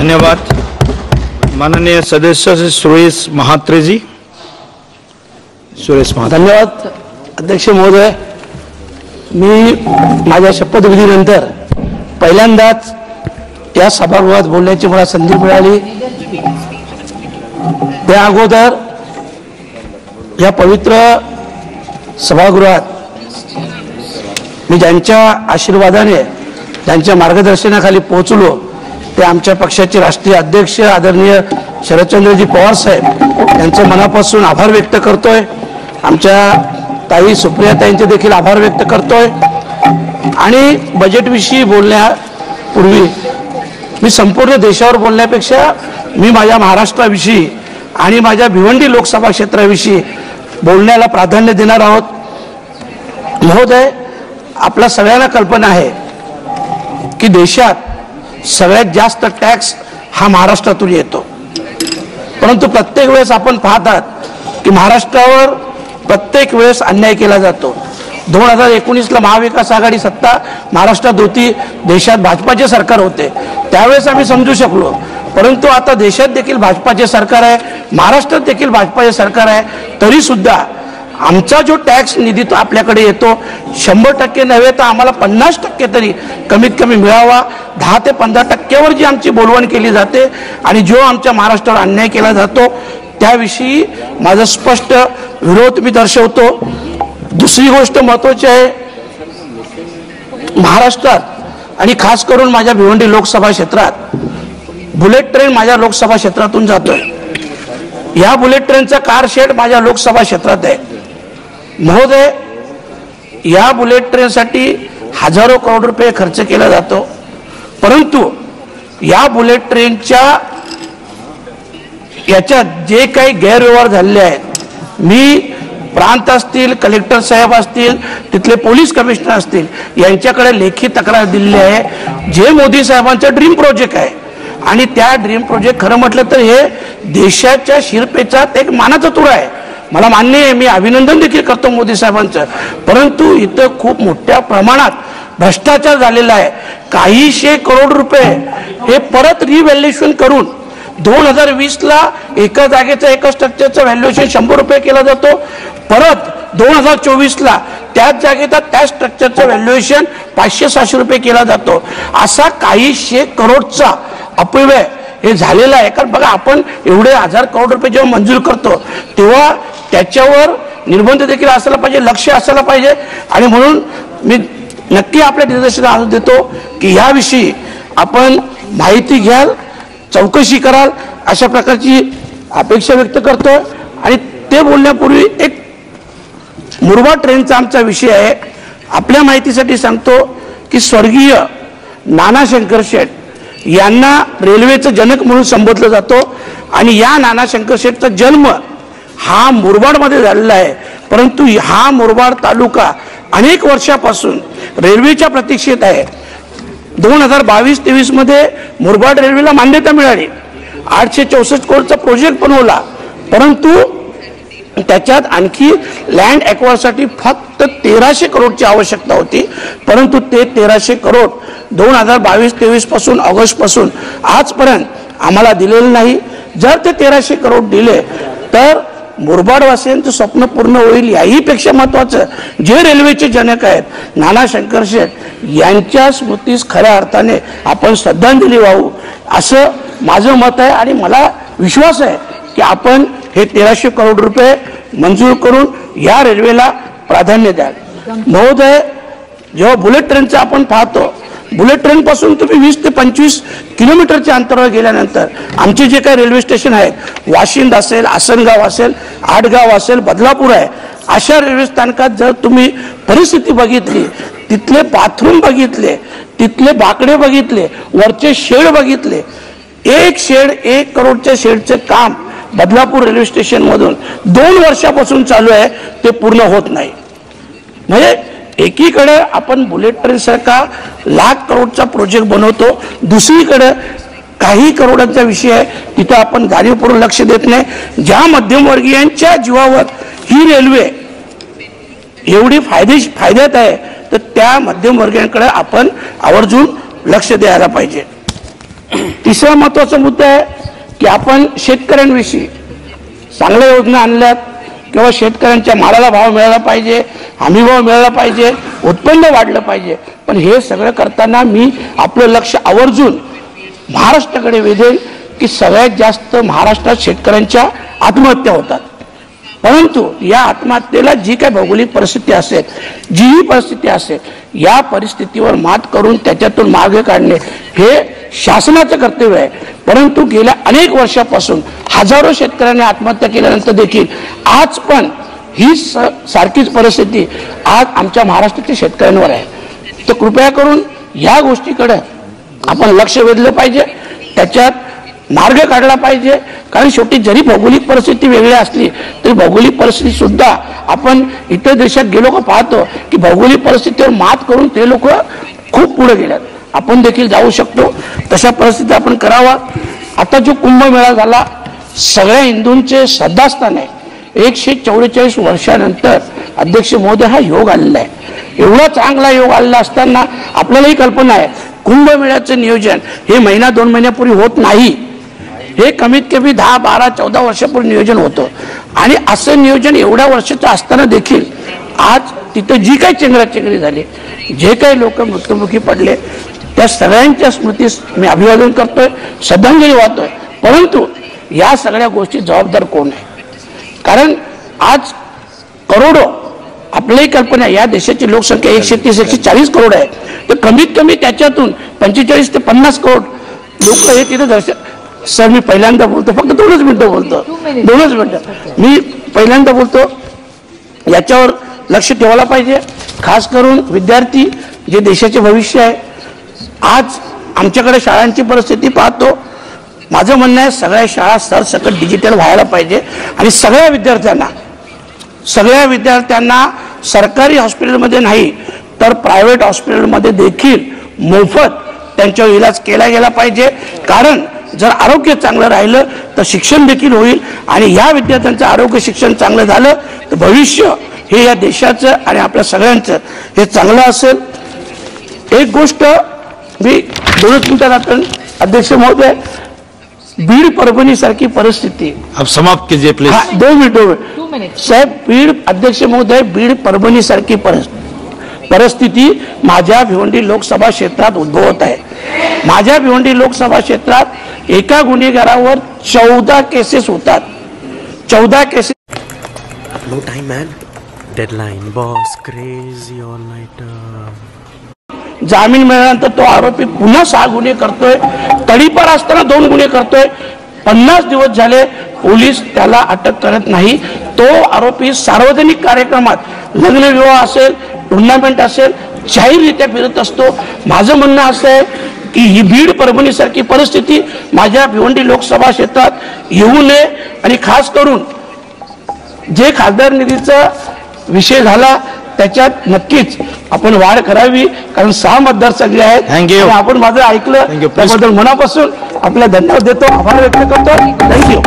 धन्यवाद। माननीय सदस्य श्री सुरेश महात्रे जी। सुरेश महात्रे। धन्यवाद अध्यक्ष महोदय। मी माझ्या शपथविधीनंतर पहिल्यांदाच या सभागृहात बोलण्याची मला संधी मिळाली। त्या अगोदर या पवित्र सभागृहात मी ज्यांच्या आशीर्वादाने ज्यांच्या मार्गदर्शनाखाली पोहोचलो ते आमच्या पक्षाचे राष्ट्रीय अध्यक्ष आदरणीय शरदचंद्रजी पवार साहेब यांचं मनापासून आभार व्यक्त करतोय। आमच्या ताई सुप्रियाताईंचे देखील आभार व्यक्त करतोय। आणि बजेटविषयी बोलण्यापूर्वी मी संपूर्ण देशावर बोलण्यापेक्षा मी माझ्या महाराष्ट्राविषयी आणि माझ्या भिवंडी लोकसभा क्षेत्राविषयी बोलण्याला प्राधान्य देणार आहोत। महोदय, आपल्या सगळ्यांना कल्पना आहे की देशात सगळ्यात जास्त टॅक्स हा महाराष्ट्रातून येतो, परंतु प्रत्येक वेळेस आपण पाहतात की महाराष्ट्रावर प्रत्येक वेळेस अन्याय केला जातो। 2019ला महाविकास आघाडी सत्ता महाराष्ट्रात होती, देशात भाजपाचे सरकार होते, त्यावेळेस आम्ही समजू शकलो। परंतु आता देशात देखील भाजपाचे सरकार आहे, महाराष्ट्रात देखील भाजपाचे सरकार आहे, तरी सुद्धा आमचा जो टॅक्स निधी तो आपल्याकडे येतो 100% नव्हे तर आम्हाला 50% तरी कमीत कमी मिळावा। 10 ते 15% जी आमची बोलवण केली जाते आणि जो आमच्या महाराष्ट्रावर अन्याय केला जातो त्याविषयी माझा स्पष्ट विरोध मी दर्शवतो। दुसरी गोष्ट महत्त्वाची आहे, महाराष्ट्रात आणि खास करून माझ्या भिवंडी लोकसभा क्षेत्रात बुलेट ट्रेन माझ्या लोकसभा क्षेत्रातून जातोय। या बुलेट ट्रेनचा कार शेड माझ्या लोकसभा क्षेत्रात आहे। महोदय, या बुलेट ट्रेनसाठी हजारो करोड रुपये खर्च केला जातो, परंतु या बुलेट ट्रेनच्या याच्यात जे काही गैरव्यवहार झालेले आहेत, मी प्रांत असतील, कलेक्टर साहेब असतील, तिथले पोलीस कमिशनर असतील यांच्याकडे लेखी तक्रार दिलेली आहे। जे मोदी साहेबांचं ड्रीम प्रोजेक्ट आहे आणि त्या ड्रीम प्रोजेक्ट खरं म्हटलं तर हे देशाच्या शिरपेचा एक मानाचा तुरा आहे। मला मान्य आहे, मी अभिनंदन देखील करतो मोदी साहेबांचं, परंतु इथं खूप मोठ्या प्रमाणात भ्रष्टाचार झालेला आहे। काहीशे करोड रुपये हे परत रिव्हॅल्युएशन करून 2020ला एका जागेचं एका स्ट्रक्चरचं व्हॅल्युएशन 100 रुपये केला जातो, परत 2024ला त्याच जागेचा त्या स्ट्रक्चरचं व्हॅल्युएशन 500-600 रुपये केला जातो। असा काहीशे करोडचा अपव्यय हे झालेला आहे। कारण बघा, आपण एवढे 1000 करोड रुपये जेव्हा मंजूर करतो तेव्हा त्याच्यावर निर्बंध देखील असायला पाहिजे, लक्ष असायला पाहिजे। आणि म्हणून मी नक्की आपल्या निदर्शनास आणून देतो की याविषयी आपण माहिती घ्याल, चौकशी कराल अशा प्रकारची अपेक्षा व्यक्त करतो। आणि ते बोलण्यापूर्वी एक मुरबाड ट्रेनचा आमचा विषय आहे। आपल्या माहितीसाठी सांगतो की स्वर्गीय नाना शंकर शेठ यांना रेल्वेचं जनक म्हणून संबोधलं जातो आणि या नाना शंकर शेठचा जन्म हा मुरबाडमध्ये झालेला आहे, परंतु हा मुरबाड तालुका अनेक वर्षापासून रेल्वेच्या प्रतीक्षेत आहे। 2022-23 मध्ये मुरबाड रेल्वेला मान्यता मिळाली, 864 करोडचा प्रोजेक्ट बनवला, परंतु त्याच्यात आणखी लँड ॲक्वायरसाठी फक्त 1300 करोडची आवश्यकता होती, परंतु ते 1300 करोड 2022-23 पासून ऑगस्टपासून आजपर्यंत आम्हाला दिलेलं नाही। जर ते 1300 करोड दिले तर मुरबाडवासियांचं स्वप्न पूर्ण होईल। याहीपेक्षा महत्त्वाचं, जे रेल्वेचे जनक आहेत नाना शंकर शेठ यांच्या स्मृतीस खऱ्या अर्थाने आपण श्रद्धांजली वाहू असं माझं मत आहे। आणि मला विश्वास आहे की आपण हे 1300 करोड रुपये मंजूर करून या रेल्वेला प्राधान्य द्याल। महोदय, जेव्हा बुलेट ट्रेनचं आपण पाहतो, बुलेट ट्रेन पासून तुम्ही 20 ते 25 किलोमीटरच्या अंतरावर गेल्यानंतर आमचे जे काही रेल्वे स्टेशन आहेत, वाशिंद असेल, आसनगाव असेल, आडगाव असेल, बदलापूर आहे, अशा रेल्वे स्थानकात जर तुम्ही परिस्थिती बघितली, तिथले बाथरूम बघितले, तिथले बाकडे बघितले, वरचे शेड बघितले, एक शेड 1 करोडच्या शेडचे काम बदलापूर रेल्वे स्टेशन मधून 2 वर्षापासून चालू आहे, ते पूर्ण होत नाही। म्हणजे एकीकडे आपण बुलेट ट्रेन सारखा लाख करोडचा प्रोजेक्ट बनवतो, दुसरीकडे काही करोडांचा विषय आहे तिथे आपण जाणीवपूर्वक लक्ष देत नाही। ज्या मध्यमवर्गीयांच्या जीवावर ही रेल्वे एवढी फायद्यात आहे तर त्या मध्यमवर्गीयांकडे आपण आवर्जून लक्ष द्यायला पाहिजे। तिसरा महत्वाचा मुद्दा आहे की आपण शेतकऱ्यांविषयी चांगल्या योजना आणल्यात किंवा शेतकऱ्यांच्या मालाला भाव मिळाला पाहिजे, हमी भाव मिळाला पाहिजे, उत्पन्न वाढलं पाहिजे. पण हे सगळं करताना मी आपलं लक्ष आवर्जून महाराष्ट्राकडे वेधेन की सगळ्यात जास्त महाराष्ट्रात शेतकऱ्यांच्या आत्महत्या होतात. परंतु या आत्महत्येला जी काही भौगोलिक परिस्थिती असेल, जीही परिस्थिती असेल, या परिस्थितीवर मात करून त्याच्यातून मार्ग काढणे हे शासनाचं कर्तव्य आहे. परंतु गेल्या अनेक वर्षापासून हजारो शेतकऱ्यांनी आत्महत्या केल्यानंतर देखील आज पण ही सारखीच परिस्थिती आज आमच्या महाराष्ट्राच्या शेतकऱ्यांवर आहे. तर कृपया करून या गोष्टीकडे आपण लक्ष वेधलं पाहिजे, त्याच्यात मार्ग काढला पाहिजे. कारण शेवटी जरी भौगोलिक परिस्थिती वेगळी असली तरी भौगोलिक परिस्थिती सुद्धा आपण इतर देशात गेलो का पाहतो की भौगोलिक परिस्थितीवर मात करून ते लोक खूप पुढे गेल्यात. आपण देखील जाऊ शकतो, तशा परिस्थिती आपण करावा. आता जो कुंभमेळा झाला सगळ्या हिंदूंचे श्रद्धास्थान आहे. 144 वर्षानंतर अध्यक्ष महोदय हा योग आलेला आहे. एवढा चांगला योग आलेला असताना आपल्यालाही कल्पना आहे कुंभमेळ्याचं नियोजन हे महिना 2 महिन्यापूर्वी होत नाही. हे कमीत कमी 10, 12, 14 वर्षापूर्वी नियोजन होतं. आणि असं नियोजन एवढ्या वर्षाचं असताना देखील आज तिथं जी काही चेंगराचेंगरी झाली, जे काही लोक मृत्युमुखी पडले, त्या सगळ्यांच्या स्मृतीस मी अभिवादन करतोय, श्रद्धांजली वाहतोय. परंतु या सगळ्या गोष्टी जबाबदार कोण आहे? कारण आज करोडो, आपल्याही कल्पना आहे या देशाची लोकसंख्या 130-140 करोड आहे. तर कमीत कमी त्याच्यातून 45 ते 50 करोड लोक हे तिथे दर्शन. सर मी पहिल्यांदा बोलतो, फक्त 2 मिनिटं बोलतो, 2 मिनिटं मी पहिल्यांदा बोलतो. याच्यावर लक्ष ठेवायला पाहिजे, खास करून विद्यार्थी जे देशाचे भविष्य आहे. आज आमच्याकडे शाळांची परिस्थिती पाहतो. माझं म्हणणं आहे सगळ्या शाळा सरसकट डिजिटल व्हायला पाहिजे आणि सगळ्या विद्यार्थ्यांना सरकारी हॉस्पिटलमध्ये नाही तर प्रायव्हेट हॉस्पिटलमध्ये देखील मोफत त्यांच्यावर इलाज केला गेला पाहिजे. कारण जर आरोग्य चांगलं राहिलं तर शिक्षण देखील होईल आणि या विद्यार्थ्यांचं आरोग्य शिक्षण चांगलं झालं तर भविष्य हे या देशाचं आणि आपल्या सगळ्यांचं हे चांगलं असेल. एक गोष्ट मी 2 मिनिटात आपण अध्यक्ष महोदय, बीड परभणी सारखी परिस्थिती आप समाप्त कीजिए प्लीज. 2 मिनिट साहेब. बीड अध्यक्ष महोदय, बीड परभणी सारखी परिस्थिती माझ्या भिवंडी लोकसभा क्षेत्रात उद्भवत आहे. माझ्या भिवंडी लोकसभा क्षेत्रात एका गुन्हेगारावर 14 केसेस होतात. 14 cases. No time, man. Deadline, boss. Crazy all nighter. जामीन मिळाल्यानंतर तो आरोपी पुन्हा 6 गुन्हे करतोय. तडीपार असताना 2 गुन्हे करतोय. 50 दिवस झाले पोलीस त्याला अटक करत नाही. तो आरोपी सार्वजनिक कार्यक्रमात, लग्न विवाह असेल, टुर्नामेंट असेल, जाहीररित्या फिरत असतो. माझं म्हणणं असं आहे की ही बीड परभणी सारखी परिस्थिती माझ्या भिवंडी लोकसभा क्षेत्रात येऊ नये. आणि खास करून जे खासदार निधीचा विषय झाला त्याच्यात नक्कीच आपण वाढ करावी. कारण 6 मतदारसंघ आहेत. थँक्यू. आपण माझं ऐकलं त्याबद्दल मनापासून आपल्याला धन्यवाद देतो, आभार व्यक्त करतो. थँक्यू.